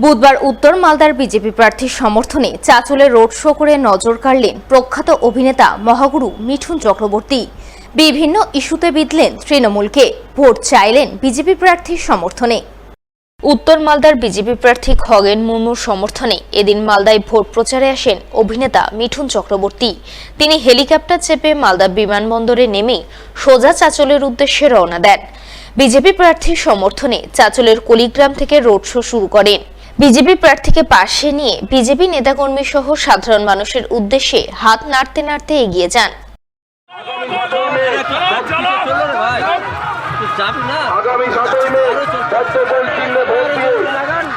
বুধবার উত্তর মালদার বিজেপি প্রার্থীর সমর্থনে চাঁচলে রোড শো করে নজর কাড়লেন প্রখ্যাত অভিনেতা মহাগুরু মিঠুন চক্রবর্তী। বিভিন্ন ইস্যুতে বিঁধলেন তৃণমূলকে, ভোট চাইলেন বিজেপি প্রার্থীর সমর্থনে। উত্তর মালদার বিজেপি প্রার্থী খগেন মুর্মুর সমর্থনে এদিন মালদায় ভোট প্রচারে আসেন অভিনেতা মিঠুন চক্রবর্তী। তিনি হেলিকপ্টার চেপে মালদা বিমানবন্দরে নেমে সোজা চাঁচলের উদ্দেশ্যে রওনা দেন। বিজেপি প্রার্থীর সমর্থনে চাঁচলের কলিগ্রাম থেকে রোড শো শুরু করেন। বিজেপি প্রার্থীকে পাশে নিয়ে বিজেপি নেতাকর্মী সহ সাধারণ মানুষের উদ্দেশ্যে হাত নাড়তে নাড়তে এগিয়ে যান। আগামী 7 মে ভোটে ভোট দিয়ে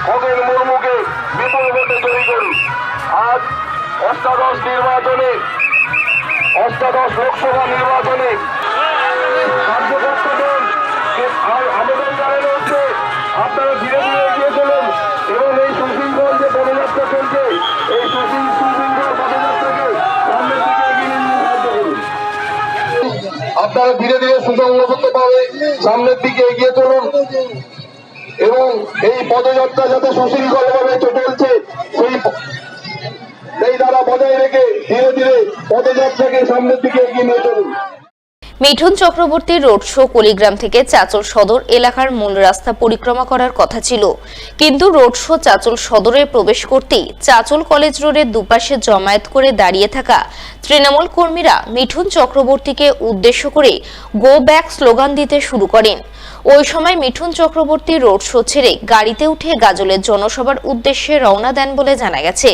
খগেন মুর্মুকে বিপুল ভোটে জয়ী করুন। আজ অষ্টাদশ লোকসভা নির্বাচনে কার্যকর্তাদের আবেদন জানানো হচ্ছে, আপনারা ধীরে ধীরে এগিয়ে চলুন এবং এই সুশৃঙ্খল যে পদযাত্রা চলছে, এই সুশৃঙ্খল পদযাত্রাকে সামনের দিকে এগিয়ে নিয়ে সাহায্য করুন। আপনারা ধীরে ধীরে সুসংগতভাবে সামনের দিকে এগিয়ে চলুন এবং এই পদযাত্রা যাতে সুশৃঙ্খলভাবে চলছে সেই দ্বারা বজায় রেখে ধীরে ধীরে পদযাত্রাকে সামনের দিকে এগিয়ে নিয়ে চলুন। মিঠুন চক্রবর্তীর রোড শো কলিগ্রাম থেকে চাঁচল সদর এলাকার মূল রাস্তা পরিক্রমা করার কথা ছিল, কিন্তু রোড শো চাঁচল সদরে প্রবেশ করতেই চাঁচল কলেজ রোডের দুপাশে জমায়েত করে দাঁড়িয়ে থাকা তৃণমূল কর্মীরা মিঠুন চক্রবর্তীকে উদ্দেশ্য করে গো ব্যাক স্লোগান দিতে শুরু করেন। ওই সময় মিঠুন চক্রবর্তী রোড শো ছেড়ে গাড়িতে উঠে গাজলের জনসভার উদ্দেশ্যে রওনা দেন বলে জানা গেছে।